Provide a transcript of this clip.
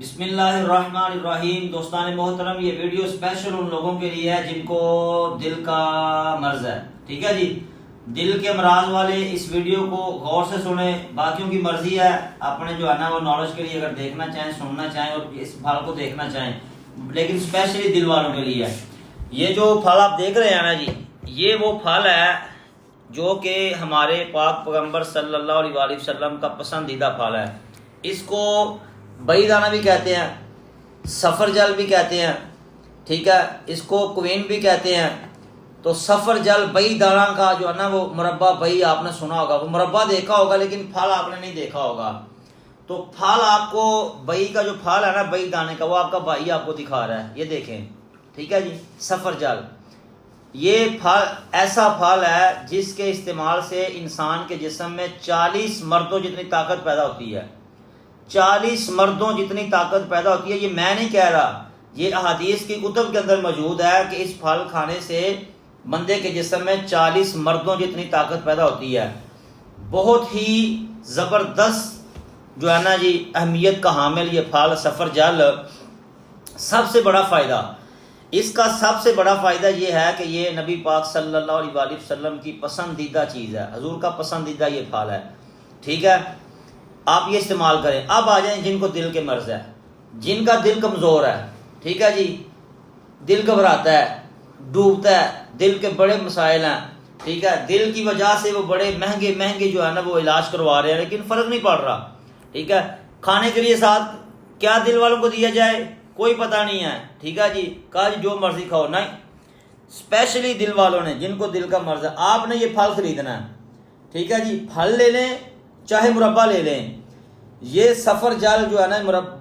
بسم اللہ الرحمن الرحیم۔ دوستان محترم، یہ ویڈیو اسپیشل ان لوگوں کے لیے ہے جن کو دل کا مرض ہے، ٹھیک ہے جی۔ دل کے امراض والے اس ویڈیو کو غور سے سنیں، باقیوں کی مرضی ہے، اپنے جو ہے نا وہ نالج کے لیے اگر دیکھنا چاہیں، سننا چاہیں اور اس پھل کو دیکھنا چاہیں، لیکن اسپیشلی دل والوں کے لیے ہے۔ یہ جو پھل آپ دیکھ رہے ہیں نا جی، یہ وہ پھل ہے جو کہ ہمارے پاک پیغمبر صلی اللہ علیہ وآلہ وسلم کا پسندیدہ پھل ہے۔ اس کو بئی دانہ بھی کہتے ہیں، سفر جل بھی کہتے ہیں، ٹھیک ہے، اس کو کوین بھی کہتے ہیں۔ تو سفر جل بئی دانہ کا جو ہے نا وہ مربع بئی آپ نے سنا ہوگا، وہ مربع دیکھا ہوگا لیکن پھل آپ نے نہیں دیکھا ہوگا۔ تو پھل آپ کو بئی کا جو پھل ہے نا بئی دانے کا، وہ آپ کا بھائی آپ کو دکھا رہا ہے، یہ دیکھیں، ٹھیک ہے جی۔ سفر جل یہ پھل ایسا پھل ہے جس کے استعمال سے انسان کے جسم میں 40 مردوں جتنی طاقت پیدا ہوتی ہے، 40 مردوں جتنی طاقت پیدا ہوتی ہے۔ یہ میں نہیں کہہ رہا، یہ احادیث کی کتب کے اندر موجود ہے کہ اس پھل کھانے سے بندے کے جسم میں 40 مردوں جتنی طاقت پیدا ہوتی ہے۔ بہت ہی زبردست جو ہے نا جی اہمیت کا حامل یہ پھل سفر جل۔ سب سے بڑا فائدہ اس کا، سب سے بڑا فائدہ یہ ہے کہ یہ نبی پاک صلی اللہ علیہ وآلہ وسلم کی پسندیدہ چیز ہے، حضور کا پسندیدہ یہ پھل ہے، ٹھیک ہے۔ آپ یہ استعمال کریں۔ اب آ جائیں جن کو دل کے مرض ہے، جن کا دل کمزور ہے، ٹھیک ہے جی، دل گھبراتا ہے، ڈوبتا ہے، دل کے بڑے مسائل ہیں، ٹھیک ہے، دل کی وجہ سے وہ بڑے مہنگے مہنگے جو ہے نا وہ علاج کروا رہے ہیں لیکن فرق نہیں پڑ رہا، ٹھیک ہے۔ کھانے کے لیے ساتھ کیا دل والوں کو دیا جائے کوئی پتہ نہیں ہے، ٹھیک ہے جی، کہا جی جو مرضی کھاؤ، نہیں، اسپیشلی دل والوں نے جن کو دل کا مرض ہے، آپ نے یہ پھل خریدنا ہے، ٹھیک ہے جی۔ پھل لے لیں چاہے مربع لے لیں، یہ سفر جل جو ہے نا مربع